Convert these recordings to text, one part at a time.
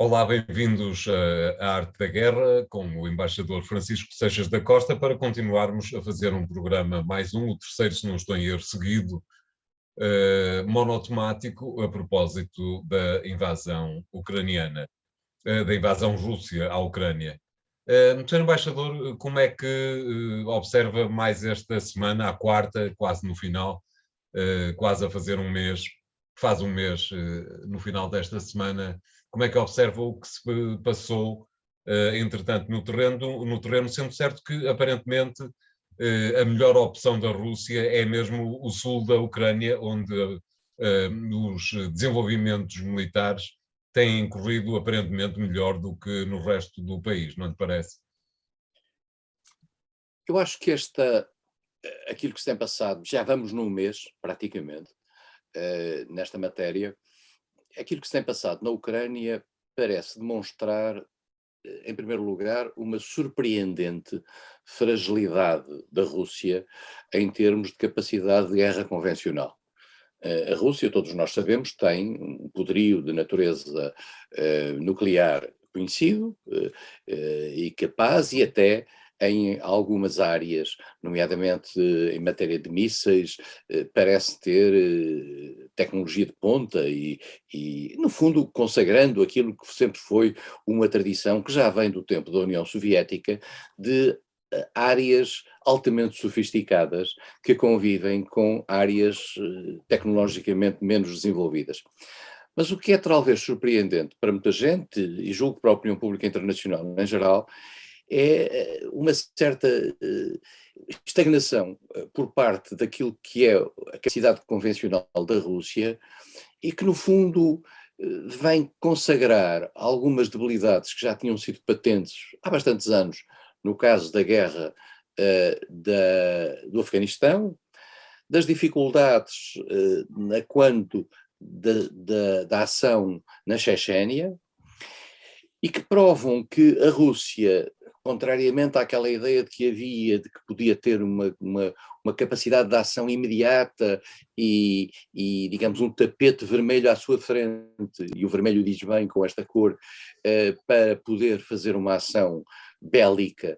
Olá, bem-vindos à Arte da Guerra, com o embaixador Francisco Seixas da Costa, para continuarmos a fazer um programa, mais um, o terceiro, se não estou em erro, seguido, monotemático, a propósito da invasão ucraniana, da invasão Rússia à Ucrânia. Senhor Embaixador, como é que observa mais esta semana, à quarta, quase no final, quase a fazer um mês, faz um mês no final desta semana, como é que observa o que se passou, entretanto, no terreno, sendo certo que, aparentemente, a melhor opção da Rússia é mesmo o sul da Ucrânia, onde os desenvolvimentos militares têm corrido aparentemente melhor do que no resto do país, não lhe parece? Eu acho que aquilo que se tem passado, já vamos num mês, praticamente, nesta matéria, aquilo que se tem passado na Ucrânia parece demonstrar, em primeiro lugar, uma surpreendente fragilidade da Rússia em termos de capacidade de guerra convencional. A Rússia, todos nós sabemos, tem um poderio de natureza nuclear conhecido e capaz, e até em algumas áreas, nomeadamente em matéria de mísseis, parece ter tecnologia de ponta e, no fundo, consagrando aquilo que sempre foi uma tradição que já vem do tempo da União Soviética de áreas altamente sofisticadas que convivem com áreas tecnologicamente menos desenvolvidas. Mas o que é talvez surpreendente para muita gente, e julgo para a opinião pública internacional em geral, é uma certa estagnação por parte daquilo que é a capacidade convencional da Rússia e que, no fundo, vem consagrar algumas debilidades que já tinham sido patentes há bastantes anos, no caso da guerra do Afeganistão, das dificuldades quando da ação na Chechênia, e que provam que a Rússia, contrariamente àquela ideia de que havia, de que podia ter uma capacidade de ação imediata digamos, um tapete vermelho à sua frente, e o vermelho diz bem com esta cor, para poder fazer uma ação bélica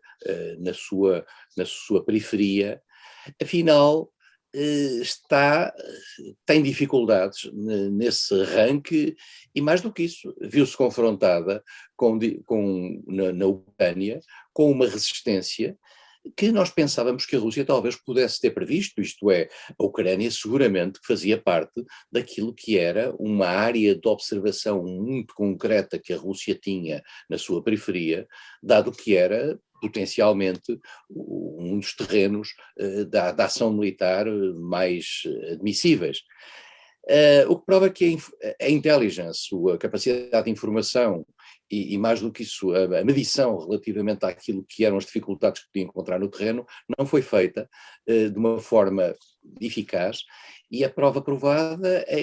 na sua periferia, afinal tem dificuldades nesse arranque, e mais do que isso, viu-se confrontada na Ucrânia com uma resistência que nós pensávamos que a Rússia talvez pudesse ter previsto, isto é, a Ucrânia seguramente fazia parte daquilo que era uma área de observação muito concreta que a Rússia tinha na sua periferia, dado que era potencialmente um dos terrenos da ação militar mais admissíveis. O que prova que a intelligence, a capacidade de informação e mais do que isso, a medição relativamente àquilo que eram as dificuldades que podia encontrar no terreno, não foi feita de uma forma eficaz, e a prova provada é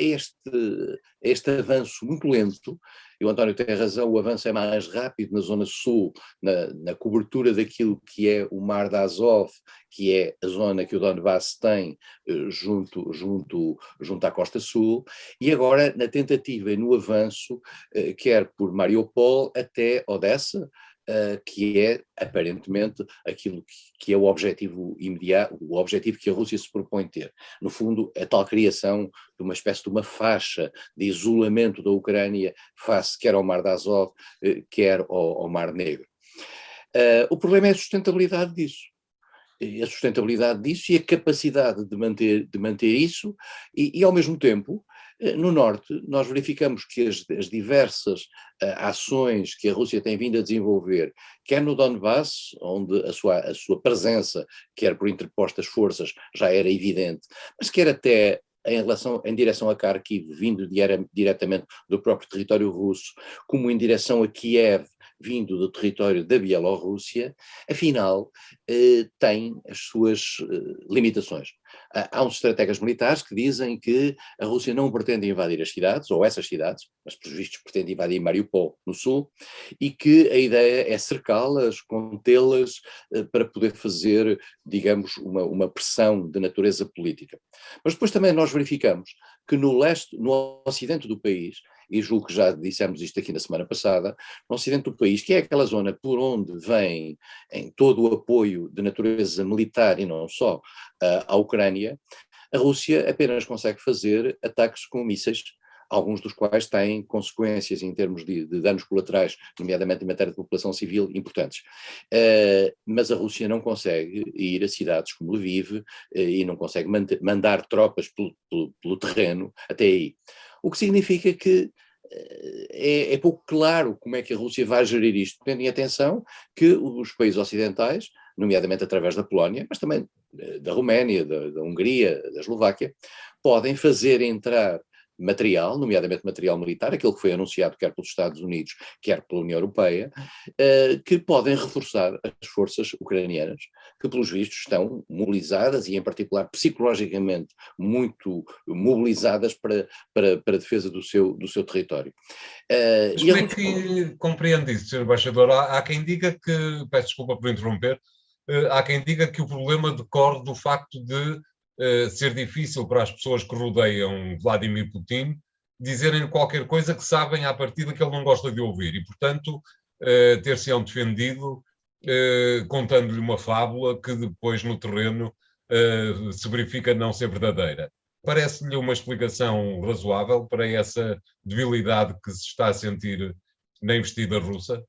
este avanço muito lento. E o António tem razão, o avanço é mais rápido na zona sul, na cobertura daquilo que é o Mar de Azov, que é a zona que o Donbass tem junto à costa sul, e agora na tentativa e no avanço, quer por Mariupol até Odessa, que é aparentemente aquilo que é o objetivo imediato, o objetivo que a Rússia se propõe ter. No fundo, a tal criação de uma espécie de uma faixa de isolamento da Ucrânia face quer ao Mar de Azov, quer ao Mar Negro. O problema é a sustentabilidade disso. A sustentabilidade disso e a capacidade de manter isso, e ao mesmo tempo, no norte, nós verificamos que as diversas ações que a Rússia tem vindo a desenvolver, quer no Donbass, onde a sua presença, quer por interpostas forças, já era evidente, mas quer até em direção a Kharkiv, vindo diretamente do próprio território russo, como em direção a Kiev, vindo do território da Bielorrússia, afinal, tem as suas limitações. Há uns estrategas militares que dizem que a Rússia não pretende invadir as cidades, ou essas cidades, mas pelos vistos pretende invadir Mariupol, no sul, e que a ideia é cercá-las, contê-las, para poder fazer, digamos, uma pressão de natureza política. Mas depois também nós verificamos que no ocidente do país, e julgo que já dissemos isto aqui na semana passada, no ocidente do país, que é aquela zona por onde vem em todo o apoio de natureza militar e não só à Ucrânia, a Rússia apenas consegue fazer ataques com mísseis, alguns dos quais têm consequências em termos de danos colaterais, nomeadamente em matéria de população civil, importantes. Mas a Rússia não consegue ir a cidades como Lviv e não consegue mandar tropas pelo terreno até aí. O que significa que é pouco claro como é que a Rússia vai gerir isto, tendo em atenção que os países ocidentais, nomeadamente através da Polónia, mas também da Roménia, da Hungria, da Eslováquia, podem fazer entrar material, nomeadamente material militar, aquilo que foi anunciado quer pelos Estados Unidos, quer pela União Europeia, que podem reforçar as forças ucranianas, que pelos vistos estão mobilizadas e em particular psicologicamente muito mobilizadas para a defesa do seu território. Mas como é que compreende isso, Sr. Embaixador? Há quem diga que, peço desculpa por interromper, há quem diga que o problema decorre do facto de ser difícil para as pessoas que rodeiam Vladimir Putin dizerem qualquer coisa que sabem à partida que ele não gosta de ouvir e, portanto, ter-se-ão defendido contando-lhe uma fábula que depois no terreno se verifica não ser verdadeira. Parece-lhe uma explicação razoável para essa debilidade que se está a sentir na investida russa?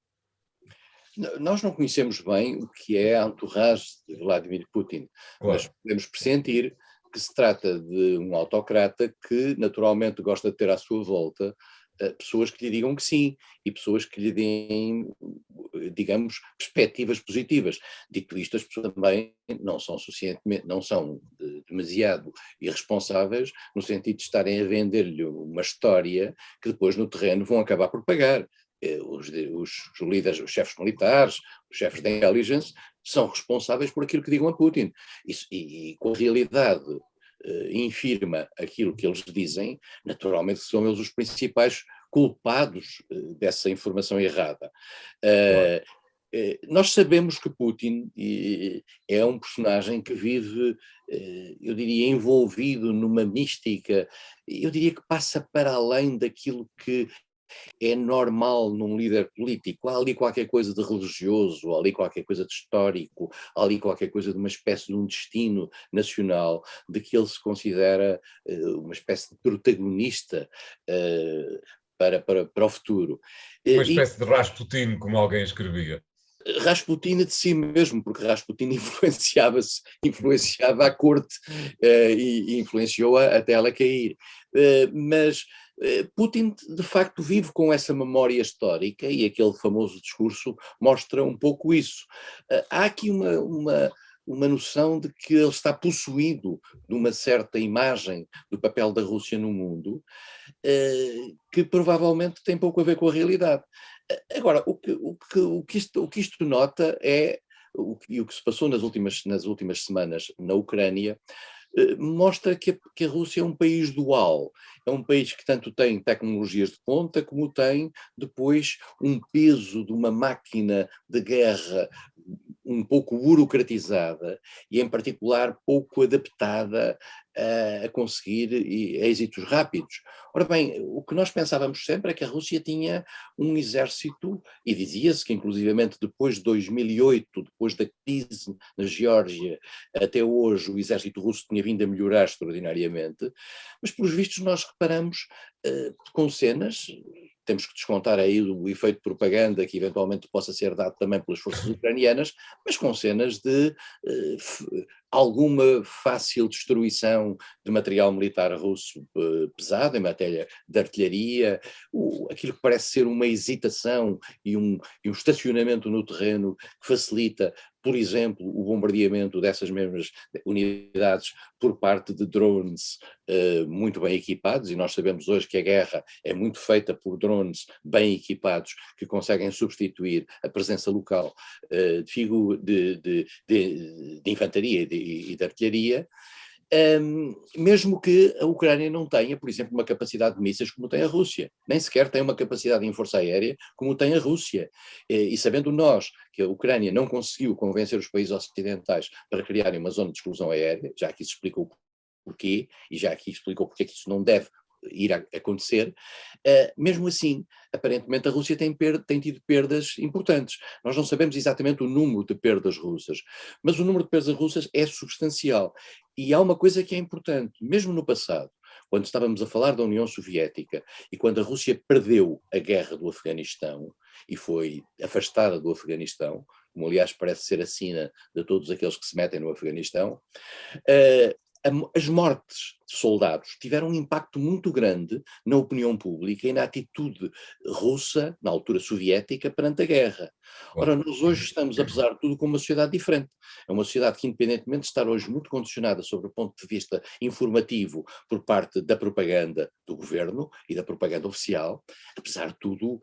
Nós não conhecemos bem o que é a entourage de Vladimir Putin, Claro. mas podemos pressentir que se trata de um autocrata que naturalmente gosta de ter à sua volta pessoas que lhe digam que sim e pessoas que lhe deem, digamos, perspectivas positivas. Dito isto, as pessoas também não são demasiado irresponsáveis no sentido de estarem a vender-lhe uma história que depois no terreno vão acabar por pagar. Os líderes, os chefes militares, os chefes da intelligence, são responsáveis por aquilo que digam a Putin. E com a realidade infirma aquilo que eles dizem, naturalmente são eles os principais culpados dessa informação errada. Claro. Nós sabemos que Putin é um personagem que vive, eu diria, envolvido numa mística, eu diria que passa para além daquilo que é normal num líder político. Há ali qualquer coisa de religioso, há ali qualquer coisa de histórico, há ali qualquer coisa de uma espécie de um destino nacional, de que ele se considera uma espécie de protagonista para o futuro. Uma espécie de Rasputin, como alguém escrevia. Rasputin de si mesmo, porque Rasputin influenciava a corte e influenciou-a até ela cair. Mas Putin de facto vive com essa memória histórica e aquele famoso discurso mostra um pouco isso. Há aqui uma noção de que ele está possuído de uma certa imagem do papel da Rússia no mundo, que provavelmente tem pouco a ver com a realidade. Agora, o que isto nota é, o que se passou nas últimas semanas na Ucrânia, mostra que a Rússia é um país dual, é um país que tanto tem tecnologias de ponta, como tem depois um peso de uma máquina de guerra um pouco burocratizada e, em particular, pouco adaptada a conseguir êxitos rápidos. Ora bem, o que nós pensávamos sempre é que a Rússia tinha um exército, e dizia-se que, inclusivamente, depois de 2008, depois da crise na Geórgia, até hoje o exército russo tinha vindo a melhorar extraordinariamente, mas, pelos vistos, nós reparamos com cenas. Temos que descontar aí o efeito de propaganda que eventualmente possa ser dado também pelas forças ucranianas, mas com cenas de alguma fácil destruição de material militar russo pesado, em matéria de artilharia, aquilo que parece ser uma hesitação e um estacionamento no terreno que facilita, por exemplo, o bombardeamento dessas mesmas unidades por parte de drones muito bem equipados, e nós sabemos hoje que a guerra é muito feita por drones bem equipados que conseguem substituir a presença local de infantaria e de artilharia, mesmo que a Ucrânia não tenha, por exemplo, uma capacidade de mísseis como tem a Rússia, nem sequer tem uma capacidade em força aérea como tem a Rússia. E sabendo nós que a Ucrânia não conseguiu convencer os países ocidentais para criarem uma zona de exclusão aérea, já aqui se explicou porquê, e já aqui explicou porque é que isso não deve ir a acontecer, mesmo assim, aparentemente a Rússia tem tido perdas importantes. Nós não sabemos exatamente o número de perdas russas, mas o número de perdas russas é substancial. E há uma coisa que é importante, mesmo no passado, quando estávamos a falar da União Soviética e quando a Rússia perdeu a guerra do Afeganistão e foi afastada do Afeganistão, como aliás parece ser a sina de todos aqueles que se metem no Afeganistão, uh, as mortes de soldados tiveram um impacto muito grande na opinião pública e na atitude russa, na altura soviética, perante a guerra. Ora, Claro. nós hoje estamos, apesar de tudo, com uma sociedade diferente. É uma sociedade que, independentemente de estar hoje muito condicionada sobre o ponto de vista informativo por parte da propaganda do governo e da propaganda oficial, apesar de tudo,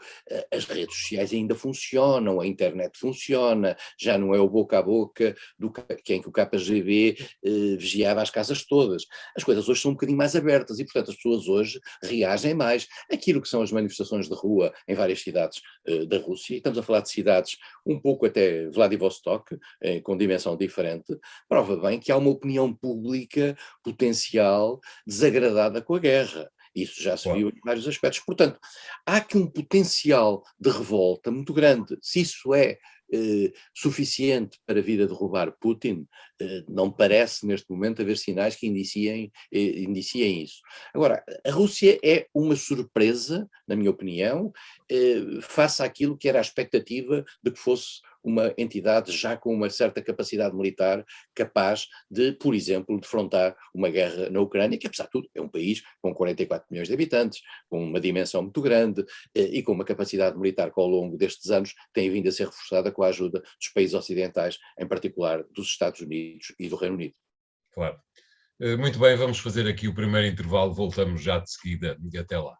as redes sociais ainda funcionam, a internet funciona, já não é o boca a boca em que o KGB vigiava as casas todas. As coisas hoje são um bocadinho mais abertas e, portanto, as pessoas hoje reagem mais àquilo que são as manifestações de rua em várias cidades da Rússia. Estamos a falar de cidades um pouco até Vladivostok, com dimensão diferente, prova bem que há uma opinião pública potencial desagradada com a guerra. Isso já se viu em vários aspectos. Portanto, há aqui um potencial de revolta muito grande. Se isso é suficiente para vir a derrubar Putin, não parece neste momento haver sinais que indiciem isso. Agora, a Rússia é uma surpresa, na minha opinião, face àquilo que era a expectativa de que fosse uma entidade já com uma certa capacidade militar capaz de, por exemplo, defrontar uma guerra na Ucrânia, que apesar de tudo é um país com 44 milhões de habitantes, com uma dimensão muito grande e com uma capacidade militar que ao longo destes anos tem vindo a ser reforçada com a ajuda dos países ocidentais, em particular dos Estados Unidos e do Reino Unido. Claro. Muito bem, vamos fazer aqui o primeiro intervalo, voltamos já de seguida e até lá.